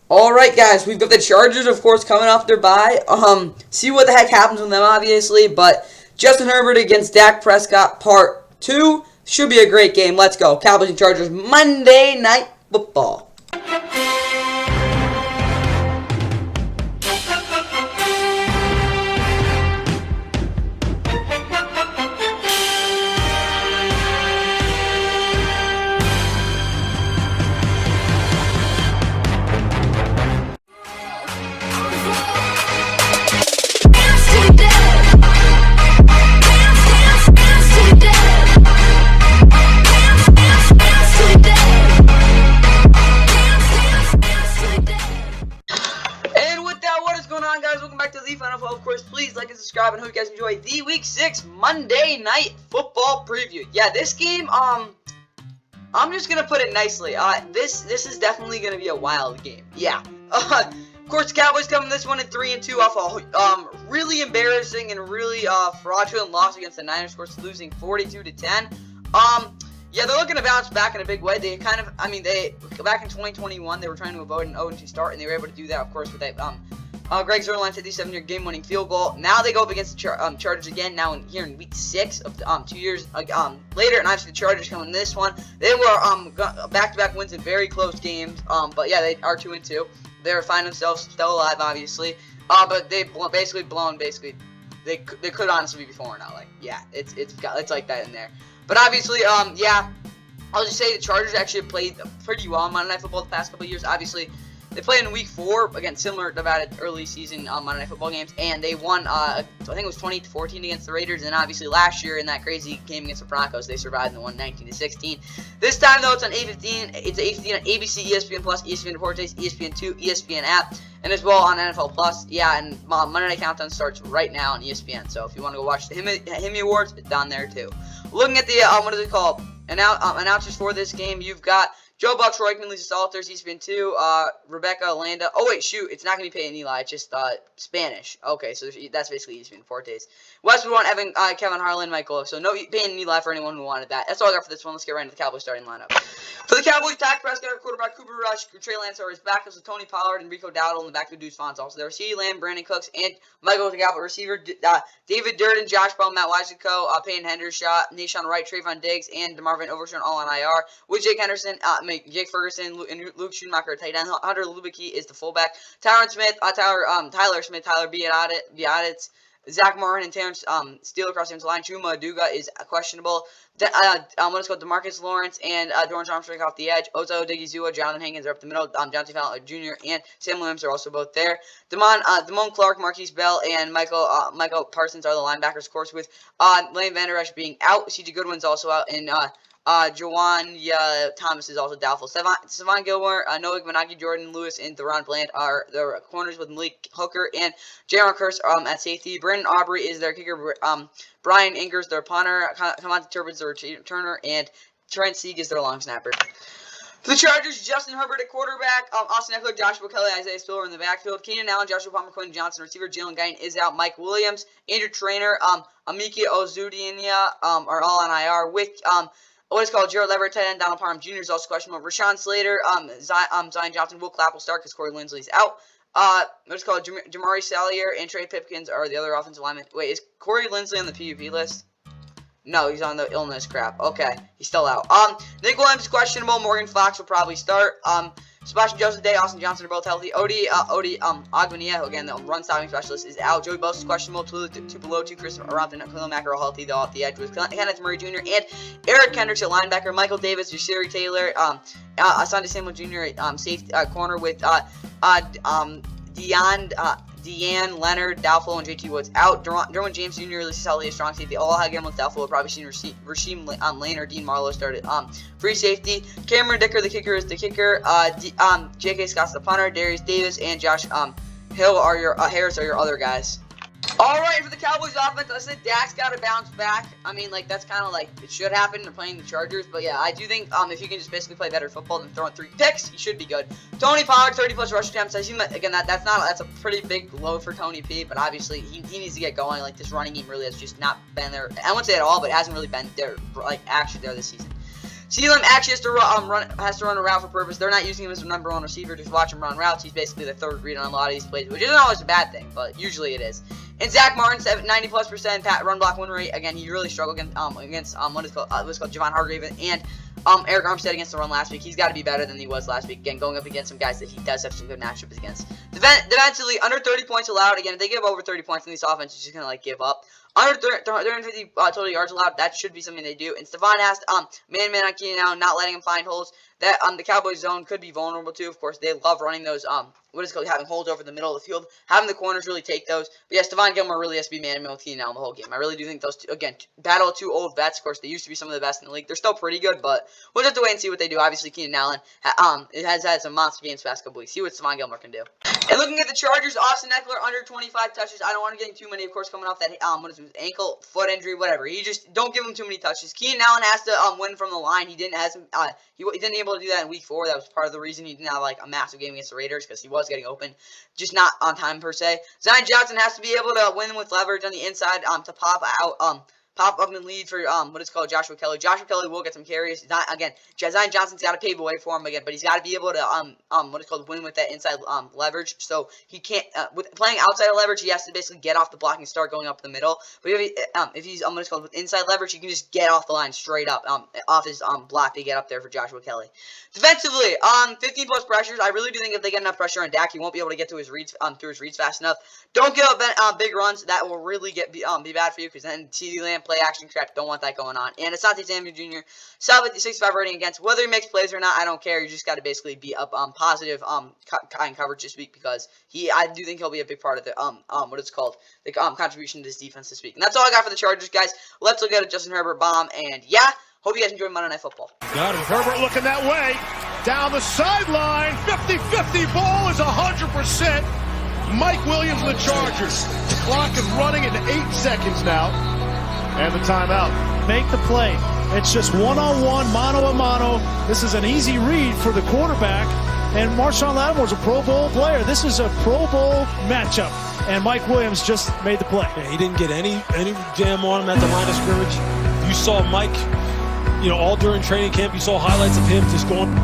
Alright guys, we've got the Chargers of course coming off their bye. See what the heck happens with them obviously, but Justin Herbert against Dak Prescott part 2 should be a great game. Let's go. Cowboys and Chargers Monday Night Football. Welcome back to the NFL. Of course, please like and subscribe, and hope you guys enjoy the Week 6 Monday Night Football preview. Yeah, this game, I'm just gonna put it nicely. This is definitely gonna be a wild game. Yeah. Of course, Cowboys coming this one at 3-2 off a really embarrassing and really fraudulent loss against the Niners. Of course, losing 42-10. Yeah, they're looking to bounce back in a big way. They kind of, they back in 2021, they were trying to avoid an 0-2 start, and they were able to do that, of course, with that Greg Zuerlein 57-yard game-winning field goal. Now they go up against the Chargers again. Now here in Week 6 of 2 years later, and obviously the Chargers coming in this one. They were back-to-back wins in very close games. But yeah, they are 2-2. They're finding themselves still alive, obviously. But they basically blown. They could honestly be 4-0. Like, yeah, it's like that in there. But obviously, yeah, I'll just say the Chargers actually played pretty well on Monday Night Football the past couple of years. Obviously, they played in Week 4, again, similar to that early season Monday Night Football games, and they won, I think it was 20-14 against the Raiders, and obviously last year in that crazy game against the Broncos, they survived and won 19-16. This time, though, it's on A15. It's A15 on ABC, ESPN Plus, ESPN Deportes, ESPN2, ESPN app, and as well on NFL Plus. Yeah, and Monday Night Countdown starts right now on ESPN, so if you want to go watch the Hemi Awards, it's down there, too. Looking at the, what is it called, announcers for this game, you've got Joe Buck, Troy Aikman, Lisa Salters, ESPN 2, Rebecca Landa. Oh, wait, shoot. It's not going to be Peyton Eli. It's just Spanish. Okay, so that's basically ESPN Fortes. Westwood one, Kevin Harlan, Michael. So no Peyton Eli for anyone who wanted that. That's all I got for this one. Let's get right into the Cowboys starting lineup. For the Cowboys, Dak Prescott, quarterback, Cooper Rush, Trey Lance are his backups with Tony Pollard and Rico Dowdle in the back of Deuce Vaughn. Also, there were CeeDee Lamb, Brandon Cooks, and Michael Gallup, receiver, David Durden, Josh Bell, Matt Weisenko, Peyton Hendershot, Nashawn Wright, Trayvon Diggs, and DeMarvin Overshown all on IR. With Jake Henderson, Jake Ferguson, and Luke Schumacher, tight end. Hunter Lubicki is the fullback. Tyler Smith, Tyler Smith, Tyler Biadasz, Zach Martin, and Terrence Steele across the line. Chuma Aduga is questionable. Let's go Demarcus Lawrence and Dorrance Armstrong off the edge. Ozo Odigizua, Jonathan Hankins are up the middle. Jonathan Fowler Jr. and Sam Williams are also both there. Damone Clark, Marquise Bell, and Michael Parsons are the linebackers, of course, with Lane Vander Esch being out. C.J. Goodwin's also out, and Jawan Thomas is also doubtful. Savon Gilmore, Noah Managi, Jordan Lewis, and Theron Bland are the corners with Malik Hooker and Jaron Kearse at safety. Brandon Aubrey is their kicker. Brian Ingers, their punter. Kamonte Turpin's their returner, and Trent Sieg is their long snapper. For the Chargers, Justin Herbert at quarterback, Austin Eckler, Joshua Kelly, Isaiah Spiller in the backfield, Keenan Allen, Joshua Palmer, Quentin Johnson, receiver, Jalen Guyton is out, Mike Williams, Andrew Traynor, Amiki Ozudinia are all on IR with what is called Jared Leverett, tight end. Donald Parham Jr. is also questionable. Rashawn Slater, Zion Johnson, Will Clapp will start because Corey Lindsley's out. What's called Jamari Sallier and Trey Pipkins are the other offensive linemen. Wait, is Corey Lindsley on the PUP list? No, he's on the illness crap. Okay, he's still out. Nick Williams is questionable. Morgan Fox will probably start. Sebastian Joseph Day, Austin Johnson are both healthy. Odie Agbonia, again, the run-stopping specialist, is out. Joey Bosa is questionable. Tupelotu, Chris Around and Khalil Mack are all healthy, though, off the edge with Kenneth Murray Jr. and Eric Kendricks at linebacker. Michael Davis, Jashiri Taylor, Asante Samuel Jr. Safety corner with Deanne Leonard, doubtful, and JT Woods out. Derwin James Jr. Lisa Sully is strong safety. All again with doubtful. We'll probably see Rasheem Lane or Dean Marlowe started. Free safety. Cameron Dicker, the kicker, is the kicker. J.K. Scott's the punter. Darius Davis and Josh Hill are your Harris are your other guys. All right, for the Cowboys offense, I said Dak's got to bounce back. I mean, like, that's kind of like it should happen. They're playing the Chargers. But, yeah, I do think if you can just basically play better football than throwing 3 picks, you should be good. Tony Pollard, 30-plus rush attempts. I assume that, again, that's a pretty big load for Tony P. But, obviously, he needs to get going. Like, this running game really has just not been there. I wouldn't say at all, but it hasn't really been there, like, actually there this season. CeeDee Lamb actually has to run a route for purpose. They're not using him as a number 1 receiver. Just watch him run routes. He's basically the third read on a lot of these plays, which isn't always a bad thing, but usually it is. And Zach Martin, 90+% run block win rate. Again, he really struggled against what's called Javon Hargrave and Eric Armstead against the run last week. He's got to be better than he was last week. Again, going up against some guys that he does have some good matchups against. Defensively, under 30 points allowed. Again, if they give over 30 points in these offenses, just going to like give up. Under 350 total yards allowed, that should be something they do. And Stephon has man on Keenan Allen, not letting him find holes. That the Cowboys zone could be vulnerable to. Of course, they love running those having holes over the middle of the field, having the corners really take those. But yeah, Stephon Gilmore really has to be man with Keenan Allen the whole game. I really do think those two, again, battle of 2 old vets. Of course, they used to be some of the best in the league. They're still pretty good, but we'll just have to wait and see what they do. Obviously, Keenan Allen has had some monster games the past couple weeks. See what Stephon Gilmore can do. And looking at the Chargers, Austin Eckler under 25 touches. I don't want to get too many, of course, coming off that ankle, foot injury, whatever. You just don't give him too many touches. Keenan Allen has to win from the line. He didn't be able to do that in week 4. That was part of the reason he didn't have like a massive game against the Raiders, because he was getting open, just not on time per se. Zion Johnson has to be able to win with leverage on the inside to pop up and lead for Joshua Kelly. Joshua Kelly will get some carries. Zion Johnson's got to pave the way for him again, but he's got to be able to win with that inside leverage. So he can't with playing outside of leverage, he has to basically get off the block and start going up the middle. But if he's with inside leverage, he can just get off the line straight up off his block to get up there for Joshua Kelly. Defensively, 15 plus pressures. I really do think if they get enough pressure on Dak, he won't be able to get to his reads fast enough. Don't give up big runs. That will really be bad for you, because then CeeDee Lamb play action trap. Don't want that going on. And Asante Samuel Jr. 65 rating against. Whether he makes plays or not, I don't care. You just got to basically be up positive kind coverage this week, because I do think he'll be a big part of the contribution to this defense this week. And that's all I got for the Chargers, guys. Let's look at a Justin Herbert bomb. And yeah, hope you guys enjoyed Monday Night Football. Got it. Herbert looking that way. Down the sideline. 50-50 ball is 100%. Mike Williams and the Chargers. The clock is running in 8 seconds now. And the timeout. Make the play. It's just one-on-one, mano-a-mano. This is an easy read for the quarterback. And Marshawn Lattimore's a Pro Bowl player. This is a Pro Bowl matchup. And Mike Williams just made the play. Yeah, he didn't get any jam on him at the line of scrimmage. You saw Mike, all during training camp, you saw highlights of him just going